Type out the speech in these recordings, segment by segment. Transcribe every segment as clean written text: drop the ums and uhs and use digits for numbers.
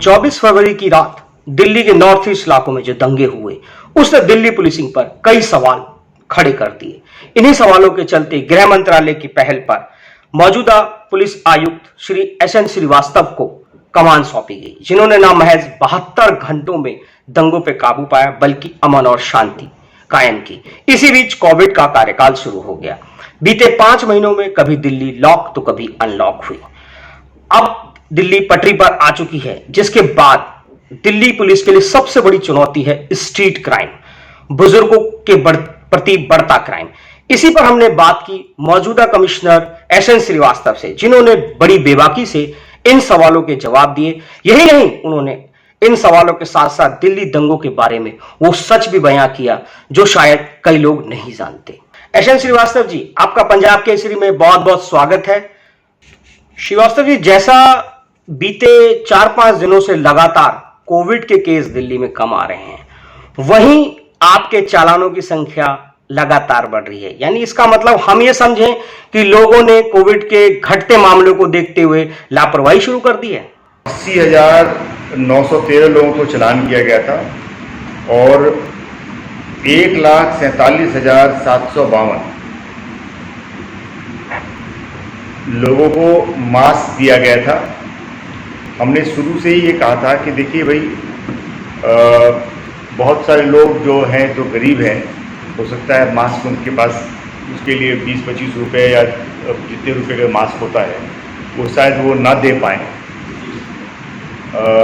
24 फरवरी की रात दिल्ली के नॉर्थ ईस्ट इलाकों में जो दंगे हुए उसने दिल्ली पुलिसिंग पर कई सवाल खड़े कर दिए। इन्हीं सवालों के चलते गृह मंत्रालय की पहल पर मौजूदा पुलिस आयुक्त श्री SN श्रीवास्तव को कमान सौंपी गई, जिन्होंने न महज 72 घंटों में दंगों पर काबू पाया बल्कि अमन और शांति कायम की। इसी बीच कोविड का कार्यकाल शुरू हो गया। बीते 5 महीनों में कभी दिल्ली लॉक तो कभी अनलॉक हुई। अब दिल्ली पटरी पर आ चुकी है, जिसके बाद दिल्ली पुलिस के लिए सबसे बड़ी चुनौती है स्ट्रीट क्राइम, बुजुर्गों के प्रति बढ़ता क्राइम। इसी पर हमने बात की मौजूदा कमिश्नर SN श्रीवास्तव से, जिन्होंने बड़ी बेबाकी से इन सवालों के जवाब दिए। यही नहीं, उन्होंने इन सवालों के साथ साथ दिल्ली दंगों के बारे में वो सच भी बयां किया जो शायद कई लोग नहीं जानते। SN श्रीवास्तव जी, आपका पंजाब केसरी में बहुत बहुत स्वागत है। श्रीवास्तव जी, जैसा बीते 4-5 दिनों से लगातार कोविड के केस दिल्ली में कम आ रहे हैं, वहीं आपके चालानों की संख्या लगातार बढ़ रही है। यानी इसका मतलब हम ये समझें कि लोगों ने कोविड के घटते मामलों को देखते हुए लापरवाही शुरू कर दी है। 80,913 लोगों को चालान किया गया था और 1,47,752 लोगों को मास्क दिया गया था। हमने शुरू से ही ये कहा था कि देखिए भाई, बहुत सारे लोग जो हैं जो गरीब हैं, हो सकता है मास्क उनके पास उसके लिए 20-25 रुपये या जितने रुपए का मास्क होता है वो शायद वो ना दे पाएँ,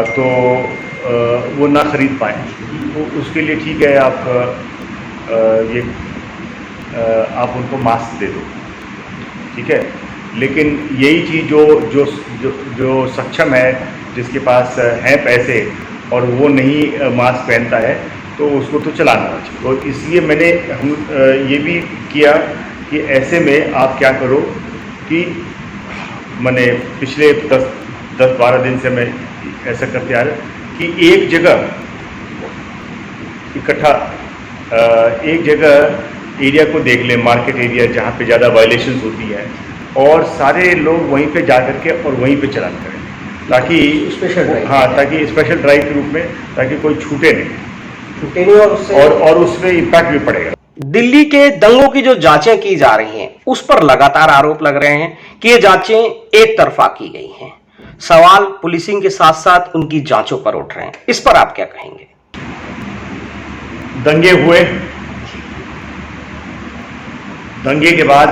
तो वो ना ख़रीद पाएँ। तो उसके लिए ठीक है, आप उनको मास्क दे दो, ठीक है। लेकिन यही चीज़ जो सक्षम है, जिसके पास हैं पैसे और वो नहीं मास्क पहनता है, तो उसको तो चलाना चाहिए। तो इसलिए मैंने ये भी किया कि ऐसे में आप क्या करो कि मैंने पिछले 10-12 दिन से मैं ऐसा करते आ रहा कि एक जगह इकट्ठा एक जगह एरिया को देख लें, मार्केट एरिया जहाँ पे ज़्यादा वायलेशंस होती है, और सारे लोग वहीं पे जा करके और वहीं पे चलान करें, ताकि ताकि स्पेशल ड्राइव के रूप में, ताकि कोई छूटे नहीं और उसमें इम्पैक्ट भी पड़ेगा। दिल्ली के दंगों की जो जांचें की जा रही हैं, उस पर लगातार आरोप लग रहे हैं कि ये जांचें एक तरफा की गई हैं। सवाल पुलिसिंग के साथ साथ उनकी जांचों पर उठ रहे हैं। इस पर आप क्या कहेंगे? दंगे हुए, दंगे के बाद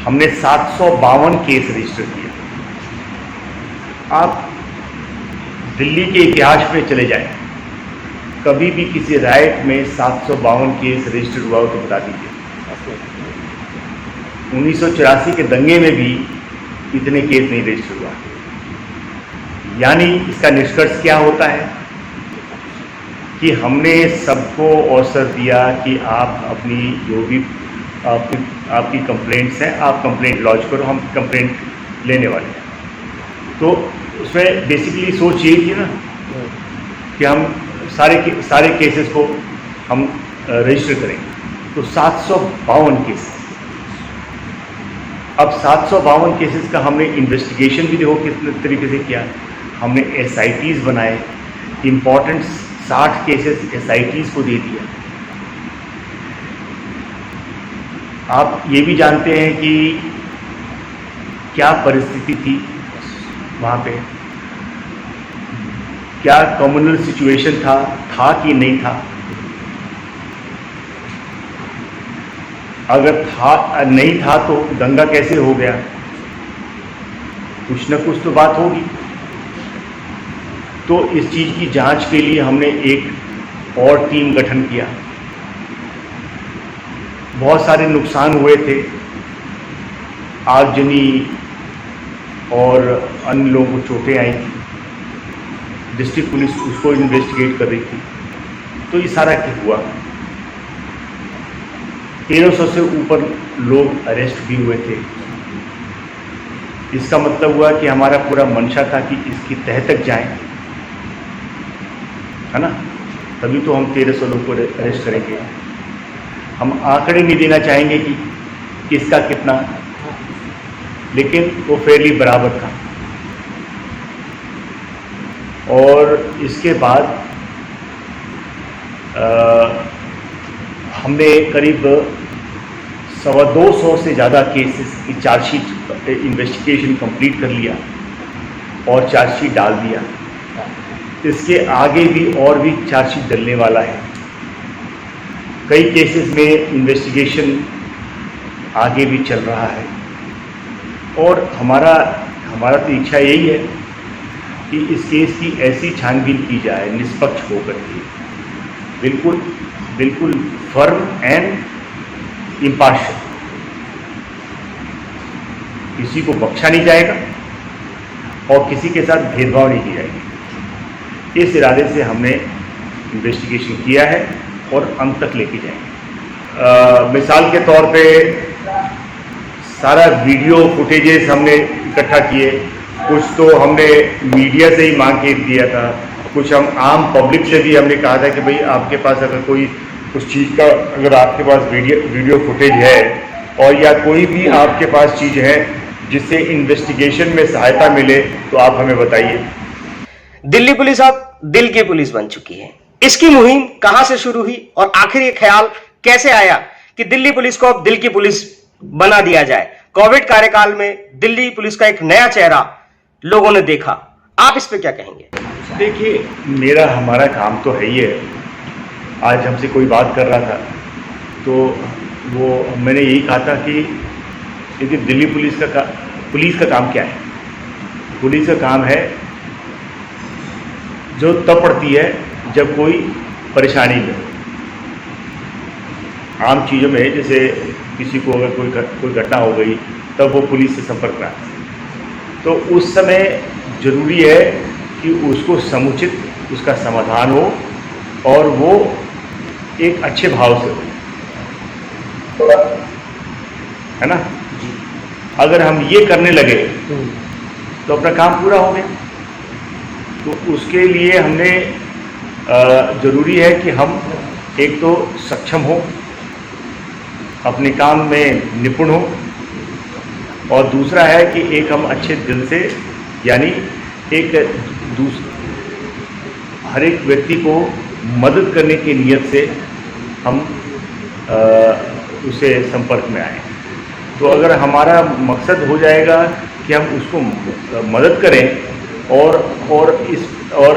हमने 752 केस रजिस्टर किए। आप दिल्ली के इतिहास में चले जाएं, कभी भी किसी राइट में 752 केस रजिस्टर हुआ हो तो बता दीजिए। 1984 के दंगे में भी इतने केस नहीं रजिस्टर हुआ। यानी इसका निष्कर्ष क्या होता है कि हमने सबको अवसर दिया कि आप अपनी जो भी आपकी कंप्लेंट्स हैं, आप कंप्लेंट लॉन्च करो, हम कंप्लेंट लेने वाले हैं। तो उसमें बेसिकली सोच यही थी ना कि हम सारे केसेस को हम रजिस्टर करेंगे। तो 752 केसेस। अब 752 केसेस का हमने इन्वेस्टिगेशन भी देखो किस तरीके से किया। हमने SITs बनाए, इम्पॉर्टेंट 60 केसेस SITs को दे दिया। आप ये भी जानते हैं कि क्या परिस्थिति थी वहाँ पे, क्या कम्युनल सिचुएशन था कि नहीं था। अगर नहीं था तो दंगा कैसे हो गया? कुछ न कुछ तो बात होगी। तो इस चीज़ की जांच के लिए हमने एक और टीम गठन किया। बहुत सारे नुकसान हुए थे, आगजनी और अन्य लोगों को चोटें आई थी। डिस्ट्रिक्ट पुलिस उसको इन्वेस्टिगेट कर रही थी। तो ये सारा क्या हुआ, 1300 से ऊपर लोग अरेस्ट भी हुए थे। इसका मतलब हुआ कि हमारा पूरा मंशा था कि इसकी तह तक जाएं, है ना, तभी तो हम 1300 लोग को अरेस्ट करेंगे। हम आंकड़े नहीं देना चाहेंगे कि किसका कितना, लेकिन वो फेयरली बराबर था। और इसके बाद हमने करीब 225 से ज़्यादा केसेस की चार्जशीट इन्वेस्टिगेशन कंप्लीट कर लिया और चार्जशीट डाल दिया। इसके आगे भी और भी चार्जशीट डलने वाला है। कई केसेस में इन्वेस्टिगेशन आगे भी चल रहा है और हमारा तो इच्छा यही है कि इस केस की ऐसी छानबीन की जाए निष्पक्ष होकर के, बिल्कुल फर्म एंड इम्पार्शियल, किसी को बख्शा नहीं जाएगा और किसी के साथ भेदभाव नहीं की जाएगी। इस इरादे से हमने इन्वेस्टिगेशन किया है और अंत तक लेके जाएंगे। मिसाल के तौर पे सारा वीडियो फुटेजेस हमने इकट्ठा किए, कुछ तो हमने मीडिया से ही मांग के दिया था, कुछ हम आम पब्लिक से भी हमने कहा था कि भाई आपके पास अगर कोई उस चीज़ का अगर आपके पास वीडियो फुटेज है और या कोई भी आपके पास चीज़ है जिससे इन्वेस्टिगेशन में सहायता मिले तो आप हमें बताइए। दिल्ली पुलिस अब दिल की पुलिस बन चुकी है। इसकी मुहिम कहां से शुरू हुई और आखिर ये ख्याल कैसे आया कि दिल्ली पुलिस को अब दिल की पुलिस बना दिया जाए? कोविड कार्यकाल में दिल्ली पुलिस का एक नया चेहरा लोगों ने देखा, आप इस पे क्या कहेंगे? देखिए, हमारा काम तो है ही है। आज हमसे कोई बात कर रहा था तो वो मैंने यही कहा था कि देखिए दिल्ली पुलिस का काम क्या है? पुलिस का काम है जो तब पड़ती है जब कोई परेशानी में, आम चीज़ों में, जैसे किसी को अगर कोई घटना हो गई तब वो पुलिस से संपर्क में आता है, तो उस समय ज़रूरी है कि उसको समुचित उसका समाधान हो और वो एक अच्छे भाव से हो, है ना। अगर हम ये करने लगे तो अपना काम पूरा हो गया। तो उसके लिए हमने ज़रूरी है कि हम एक तो सक्षम हो, अपने काम में निपुण हो, और दूसरा है कि एक हम अच्छे दिल से, यानी हर एक व्यक्ति को मदद करने की नीयत से हम उसे संपर्क में आए। तो अगर हमारा मकसद हो जाएगा कि हम उसको मदद करें और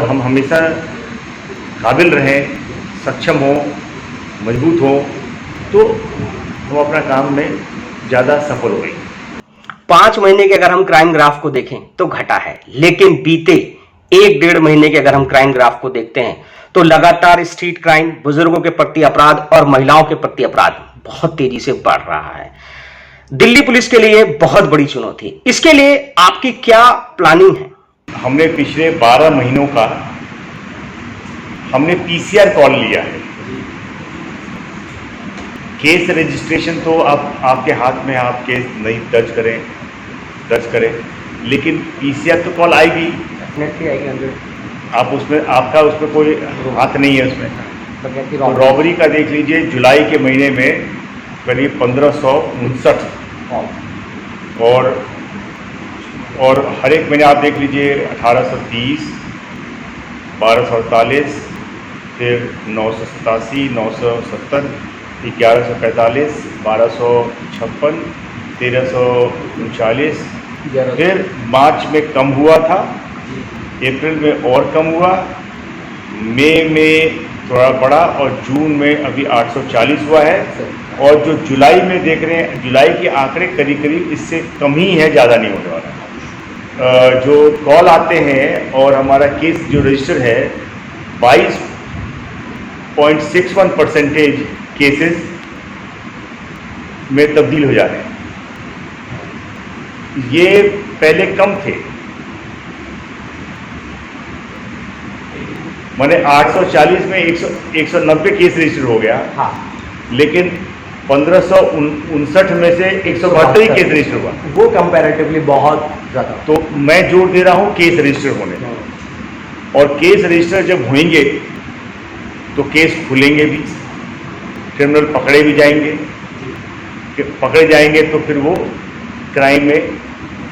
हम हमेशा काबिल रहें, सक्षम हों, मजबूत हों, तो हम अपना काम में ज़्यादा सफल हो गए। 5 महीने के अगर हम क्राइम ग्राफ को देखें तो घटा है, लेकिन बीते 1-1.5 महीने के अगर हम क्राइम ग्राफ को देखते हैं तो लगातार स्ट्रीट क्राइम, बुजुर्गों के प्रति अपराध और महिलाओं के प्रति अपराध बहुत तेजी से बढ़ रहा है। दिल्ली पुलिस के लिए बहुत बड़ी चुनौती, इसके लिए आपकी क्या प्लानिंग है? हमने पिछले 12 महीनों का हमने पीसीआर कॉल लिया है। केस रजिस्ट्रेशन तो आपके हाथ में, आप केस नहीं दर्ज करें, लेकिन पीसीआर तो कॉल आएगी, आप उसमें कोई हाथ नहीं है उसमें। तो रॉबरी का देख लीजिए, जुलाई के महीने में करीब 1559 और हर एक महीने आप देख लीजिए 1830, 1248, फिर 987, 970, 1145, 1256, 1339, फिर मार्च में कम हुआ था, अप्रैल में और कम हुआ, मई में थोड़ा बढ़ा और जून में अभी 840 हुआ है। और जो जुलाई में देख रहे हैं, जुलाई के आंकड़े करीब इससे कम ही है, ज़्यादा नहीं होने वाला। जो कॉल आते हैं और हमारा केस जो रजिस्टर है 22.61% केसेस में तब्दील हो जा रहे हैं। ये पहले कम थे, मैंने 840 में 190 केस रजिस्टर हो गया। हाँ। लेकिन 1559 में से 172 केस रजिस्टर हुआ, वो कंपैरेटिवली बहुत ज़्यादा। तो मैं जोर दे रहा हूँ केस रजिस्टर होने में, और केस रजिस्टर जब होंगे तो केस खुलेंगे भी, क्रिमिनल पकड़े जाएंगे तो फिर वो क्राइम में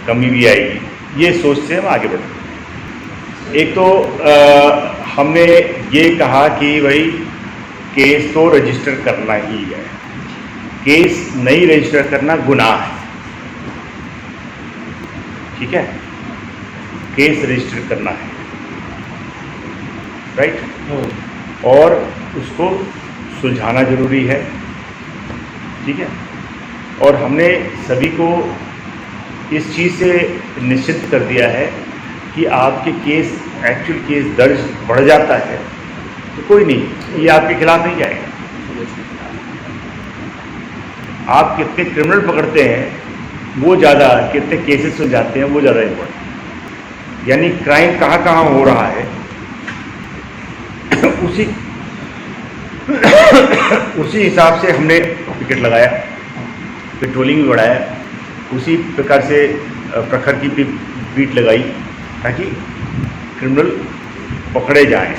कमी भी आएगी। ये सोच से हम आगे बढ़ेंगे। एक तो हमने ये कहा कि भाई केस तो रजिस्टर करना ही है, केस नहीं रजिस्टर करना गुनाह है, ठीक है, केस रजिस्टर करना है, राइट, और उसको सुलझाना जरूरी है, ठीक है। और हमने सभी को इस चीज़ से निश्चित कर दिया है कि आपके केस, एक्चुअल केस दर्ज बढ़ जाता है तो कोई नहीं, ये आपके खिलाफ नहीं जाएगा। आप कितने क्रिमिनल पकड़ते हैं वो ज़्यादा, कितने केसेस सुलझाते हैं वो ज़्यादा इम्पोर्टेंट। यानी क्राइम कहाँ कहाँ हो रहा है उसी हिसाब से हमने पिकेट लगाया, पेट्रोलिंग भी बढ़ाया, उसी प्रकार से प्रखर की बीट लगाई ताकि क्रिमिनल पकड़े जाएं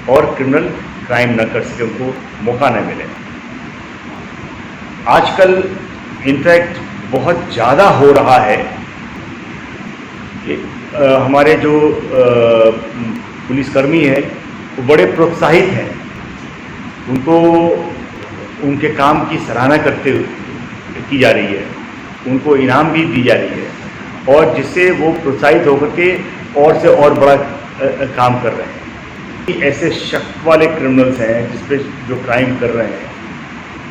और क्रिमिनल क्राइम न कर सके, उनको मौका न मिले। आजकल इनफैक्ट बहुत ज़्यादा हो रहा है कि हमारे जो पुलिसकर्मी है वो बड़े प्रोत्साहित हैं, उनको उनके काम की सराहना करते की जा रही है, उनको इनाम भी दी जा रही है, और जिससे वो प्रोत्साहित होकर के और से और बड़ा काम कर रहे हैं। ऐसे शक वाले क्रिमिनल्स हैं जिसपे जो क्राइम कर रहे हैं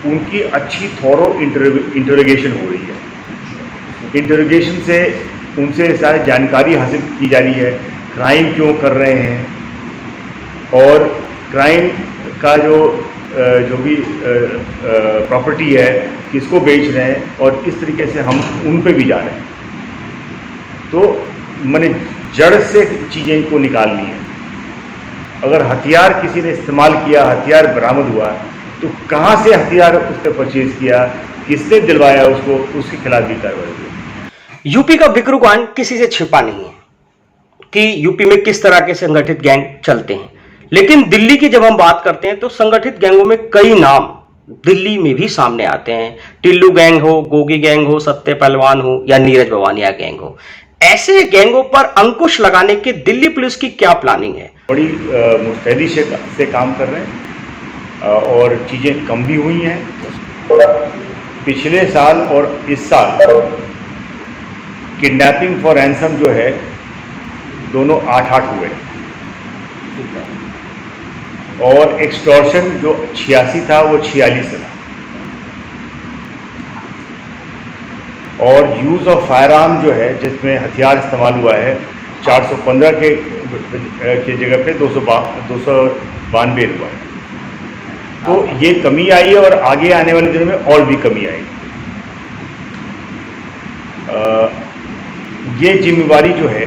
उनकी अच्छी थॉरो इंटरोगेशन हो रही है। इंटरोगेशन से उनसे सारी जानकारी हासिल की जा रही है, क्राइम क्यों कर रहे हैं और क्राइम का जो भी प्रॉपर्टी है किसको बेच रहे हैं, और किस तरीके से हम उन पे भी जा रहे हैं। तो मैंने जड़ से चीज़ें को निकालनी है। अगर हथियार किसी ने इस्तेमाल किया, हथियार बरामद हुआ, तो कहाँ से हथियार उसने परचेज किया, किसने दिलवाया उसको, उसके खिलाफ भी कार्रवाई हुई। यूपी का विक्रुकांड किसी से छिपा नहीं है कि यूपी में किस तरह के संगठित गैंग चलते हैं, लेकिन दिल्ली की जब हम बात करते हैं तो संगठित गैंगों में कई नाम दिल्ली में भी सामने आते हैं। टिल्लू गैंग हो, गोगी गैंग हो, सत्य पहलवान हो या नीरज भवानिया गैंग हो। ऐसे गैंगों पर अंकुश लगाने के दिल्ली पुलिस की क्या प्लानिंग है? बड़ी मुस्तैदी से काम कर रहे हैं और चीज़ें कम भी हुई हैं। पिछले साल और इस साल किडनैपिंग फॉर रैंसम जो है दोनों 8-8 हुए, और एक्सटॉर्शन जो 86 था वो 46 था, और यूज़ ऑफ फायर आर्म जो है जिसमें हथियार इस्तेमाल हुआ है 415 के जगह पे 292 हुआ है। तो ये कमी आई है और आगे आने वाले दिनों में और भी कमी आएगी। ये जिम्मेवारी जो है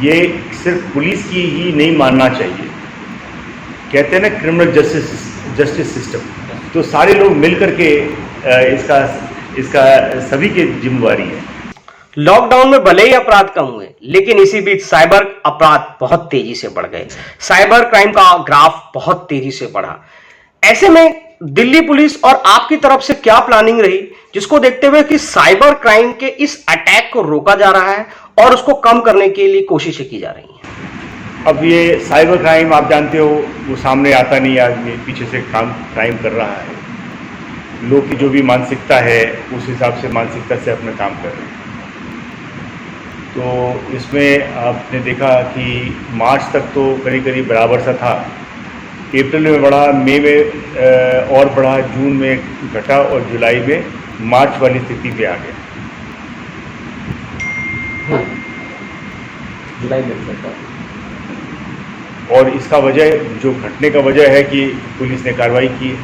ये सिर्फ पुलिस की ही नहीं मानना चाहिए। कहते हैं ना क्रिमिनल जस्टिस सिस्टम, तो सारे लोग मिलकर के इसका सभी की जिम्मेवारी है। लॉकडाउन में भले ही अपराध कम हुए, लेकिन इसी बीच साइबर अपराध बहुत तेजी से बढ़ गए। साइबर क्राइम का ग्राफ बहुत तेजी से बढ़ा। ऐसे में दिल्ली पुलिस और आपकी तरफ से क्या प्लानिंग रही, जिसको देखते हुए कि साइबर क्राइम के इस अटैक को रोका जा रहा है और उसको कम करने के लिए कोशिशें की जा रही हैं? अब ये साइबर क्राइम आप जानते हो वो सामने आता नहीं, आदमी पीछे से क्राइम कर रहा है। लोग की जो भी मानसिकता है उस हिसाब से मानसिकता से अपना काम कर रहे हैं। तो इसमें आपने देखा कि मार्च तक तो करीब करीब बराबर सा था, अप्रैल में बढ़ा, मई में और बढ़ा, जून में घटा और जुलाई में मार्च वाली स्थिति पे आ गया। जुलाई में और इसका वजह, जो घटने का वजह है कि पुलिस ने कार्रवाई की है,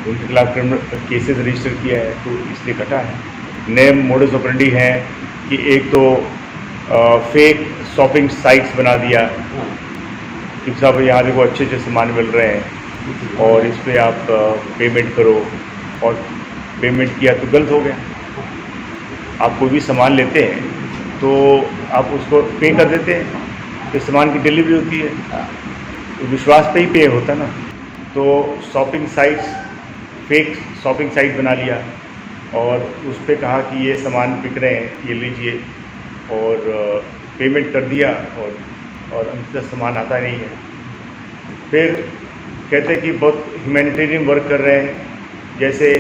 उनके खिलाफ क्रिमिनल केसेस रजिस्टर किया है, तो इसलिए घटा है। नए मोडस ऑपरेंडी हैं कि एक तो फेक शॉपिंग साइट्स बना दिया कि साहब यहाँ देखो अच्छे अच्छे सामान मिल रहे हैं और इस पर आप पेमेंट करो, और पेमेंट किया तो गलत हो गया। आप कोई भी सामान लेते हैं तो आप उसको पे कर देते हैं, फिर सामान की डिलीवरी होती है, तो विश्वास पे ही पे होता ना। तो shopping sites, fake shopping site बना लिया और उस पर कहा कि ये सामान बिक रहे हैं, ये लीजिए, और पेमेंट कर दिया और अंततः सामान आता नहीं है। फिर कहते हैं कि बहुत ह्यूमैनिटेरियन वर्क कर रहे हैं, जैसे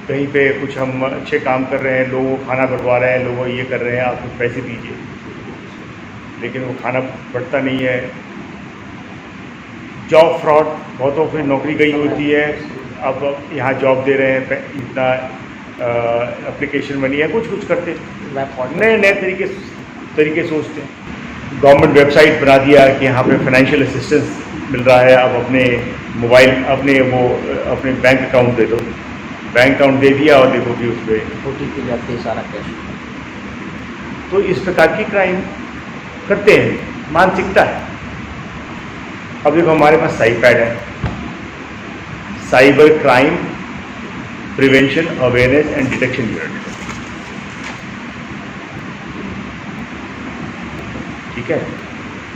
कहीं पे कुछ हम अच्छे काम कर रहे हैं, लोगों को खाना बंटवा रहे हैं, लोगों को ये कर रहे हैं, आप कुछ पैसे दीजिए, लेकिन वो खाना बढ़ता नहीं है। जॉब फ्रॉड, बहुतों की नौकरी गई होती है, अब यहाँ जॉब दे रहे हैं, इतना एप्लीकेशन बनी है, कुछ करते नए नए तरीके सोचते हैं। गवर्नमेंट वेबसाइट बना दिया कि यहाँ पे फाइनेंशियल असिस्टेंस मिल रहा है, अब अपने मोबाइल अपने बैंक अकाउंट दे दो, बैंक अकाउंट दे दिया और देखो कि उस पर OTP जाते ही सारा कैश। तो इस प्रकार की क्राइम करते हैं, मानसिकता है। अब देखो हमारे पास साइपैड है, cyber crime prevention awareness and detection unit, ठीक है।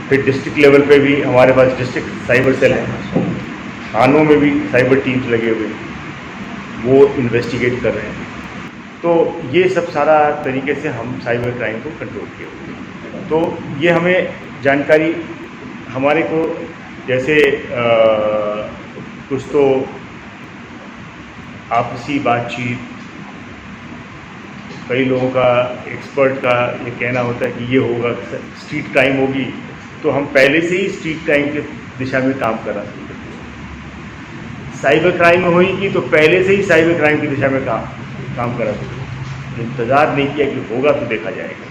फिर डिस्ट्रिक्ट लेवल पे भी हमारे पास डिस्ट्रिक्ट साइबर सेल है, थानों में भी साइबर टीम्स लगे हुए हैं, वो इन्वेस्टिगेट कर रहे हैं। तो ये सब सारा तरीके से हम साइबर क्राइम को कंट्रोल किए हुए हैं। तो ये हमें जानकारी हमारे को जैसे कुछ तो आपसी बातचीत, कई लोगों का एक्सपर्ट का ये कहना होता है कि ये होगा, स्ट्रीट क्राइम होगी, तो हम पहले से ही स्ट्रीट क्राइम की दिशा में काम करना शुरू करते हैं। साइबर क्राइम होगी तो पहले से ही साइबर क्राइम की दिशा में काम करा शुरू, इंतज़ार नहीं किया कि होगा तो देखा जाएगा,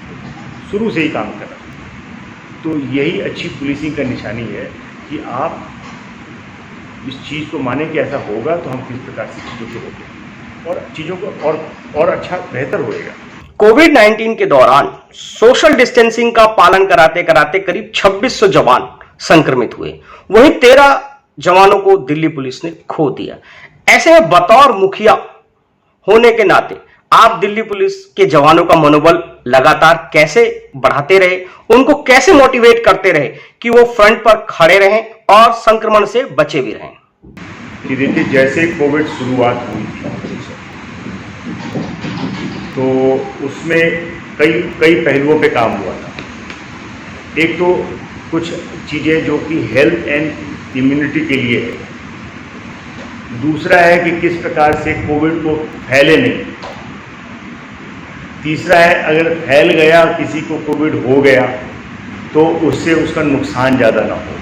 शुरू से ही काम करा। तो यही अच्छी पुलिसिंग का निशानी है कि आप इस चीज़ को माने कि ऐसा होगा तो हम किस प्रकार से चीज़ों को रोकें और चीज़ों को और अच्छा बेहतर होएगा। कोविड-19 के दौरान सोशल डिस्टेंसिंग का पालन कराते कराते करीब 2600 जवान संक्रमित हुए, वहीं 13 जवानों को दिल्ली पुलिस ने खो दिया। ऐसे में बतौर मुखिया होने के नाते आप दिल्ली पुलिस के जवानों का मनोबल लगातार कैसे बढ़ाते रहे, उनको कैसे मोटिवेट करते रहे कि वो फ्रंट पर खड़े रहें और संक्रमण से बचे भी रहें? कि देखिए, जैसे कोविड शुरुआत हुई थी तो उसमें कई पहलुओं पे काम हुआ था। एक तो कुछ चीज़ें जो कि हेल्थ एंड इम्यूनिटी के लिए है, दूसरा है कि किस प्रकार से कोविड को फैले नहीं, तीसरा है अगर फैल गया, किसी को कोविड हो गया तो उससे उसका नुकसान ज़्यादा ना हो,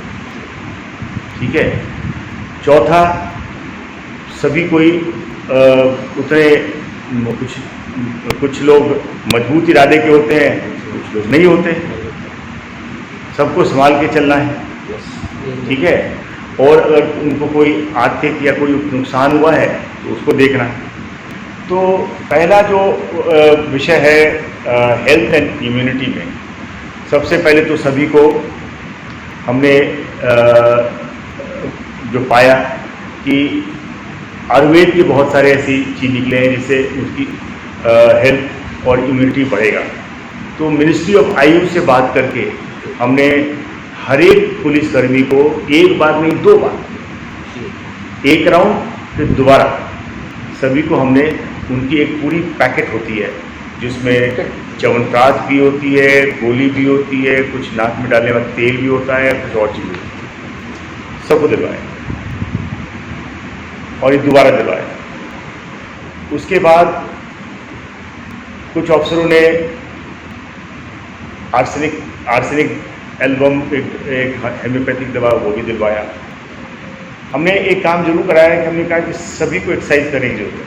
ठीक है। चौथा, सभी कोई उतने कुछ लोग मजबूत इरादे के होते हैं, कुछ लोग नहीं होते, सबको संभाल के चलना है, ठीक है। और अगर उनको कोई आर्थिक या कोई नुकसान हुआ है तो उसको देखना है। तो पहला जो विषय है हेल्थ एंड इम्यूनिटी में, सबसे पहले तो सभी को हमने जो पाया कि आयुर्वेद के बहुत सारे ऐसी चीज़ निकले हैं जिससे उसकी हेल्थ और इम्यूनिटी बढ़ेगा। तो मिनिस्ट्री ऑफ आयुष से बात करके हमने हर एक पुलिसकर्मी को एक बार नहीं 2 बार, एक राउंड फिर दोबारा सभी को हमने, उनकी एक पूरी पैकेट होती है जिसमें च्यवनप्राश भी होती है, गोली भी होती है, कुछ नाक में डालने वाला तेल भी होता है, कुछ और चीज़ भी होती है, सबको दिलवाए और ये दोबारा दिलवाए। उसके बाद कुछ अफसरों ने आर्सेनिक एल्बम, एक हेम्योपैथिक दवा, वो भी दिलवाया। हमने एक काम जरूर कराया कि हमने कहा कि सभी को एक्सरसाइज करने की जरूरत है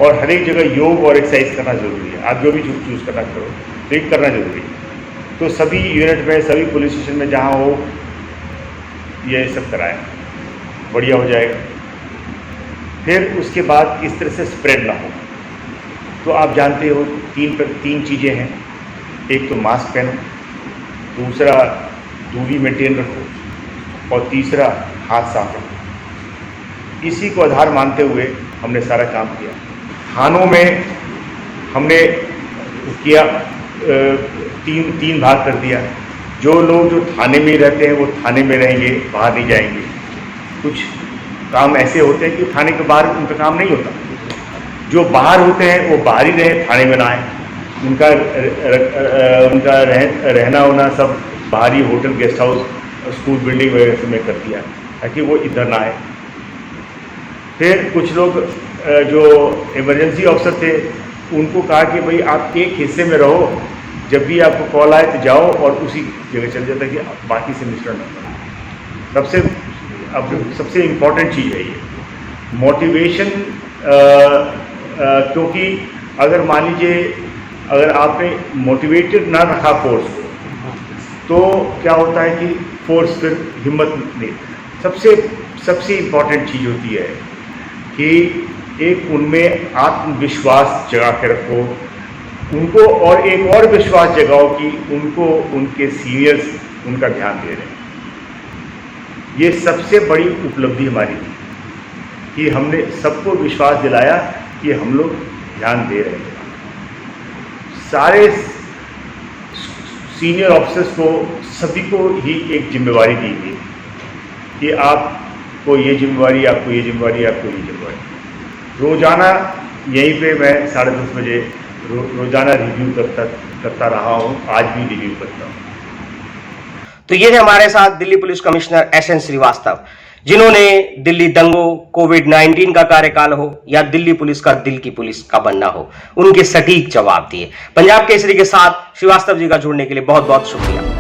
और हर एक जगह योग और एक्सरसाइज करना जरूरी है। आप जो भी चूज़ करना करो, तो एक करना जरूरी है। तो सभी यूनिट में, सभी पुलिस स्टेशन में जहाँ हो, ये सब कराया, बढ़िया हो जाएगा। फिर उसके बाद किस तरह से स्प्रेड ना हो, तो आप जानते हो 3 चीज़ें हैं। एक तो मास्क पहनो, दूसरा दूरी मेंटेन रखो और तीसरा हाथ साफ रखो। इसी को आधार मानते हुए हमने सारा काम किया। थानों में हमने किया, 3 भाग कर दिया। जो लोग जो थाने में रहते हैं वो थाने में रहेंगे, बाहर नहीं जाएंगे। कुछ काम ऐसे होते हैं कि थाने के बाहर उनका काम नहीं होता, जो बाहर होते हैं वो बाहर ही रहे, थाने में ना आए। उनका रहना होना सब बाहरी hotel, guest house, school building वगैरह से में कर दिया ताकि वो इधर ना आए। फिर कुछ लोग जो इमरजेंसी ऑफिसर थे उनको कहा कि भाई आप एक हिस्से में रहो, जब भी आपको कॉल आए तो जाओ और उसी जगह चल जाता कि बाकी से मिस्टर न करो। सबसे इम्पॉर्टेंट चीज़ है ये मोटिवेशन, क्योंकि अगर मान लीजिए अगर आपने मोटिवेटेड ना रखा फोर्स को तो क्या होता है कि फोर्स फिर हिम्मत नहीं। सबसे इम्पॉर्टेंट चीज़ होती है कि एक उनमें आत्मविश्वास जगा के रखो उनको, और एक और विश्वास जगाओ कि उनको उनके सीनियर्स उनका ध्यान दे रहे हैं। ये सबसे बड़ी उपलब्धि हमारी थी कि हमने सबको विश्वास दिलाया कि हम लोग ध्यान दे रहे हैं। सारे सीनियर ऑफिसर्स को सभी को ही एक जिम्मेवारी दी गई कि आपको ये जिम्मेवारी, आपको ये जिम्मेवारी, आपको ये जिम्मेवारी। रोज़ाना यहीं पे मैं 10:30 बजे रोज़ाना रिव्यू करता रहा हूँ, आज भी रिव्यू करता हूँ। तो ये थे हमारे साथ Delhi police commissioner SN Srivastava, जिन्होंने दिल्ली दंगों, कोविड-19 का कार्यकाल हो या दिल्ली पुलिस का दिल की पुलिस का बनना हो, उनके सटीक जवाब दिए। पंजाब केसरी के साथ श्रीवास्तव जी का जुड़ने के लिए बहुत बहुत शुक्रिया।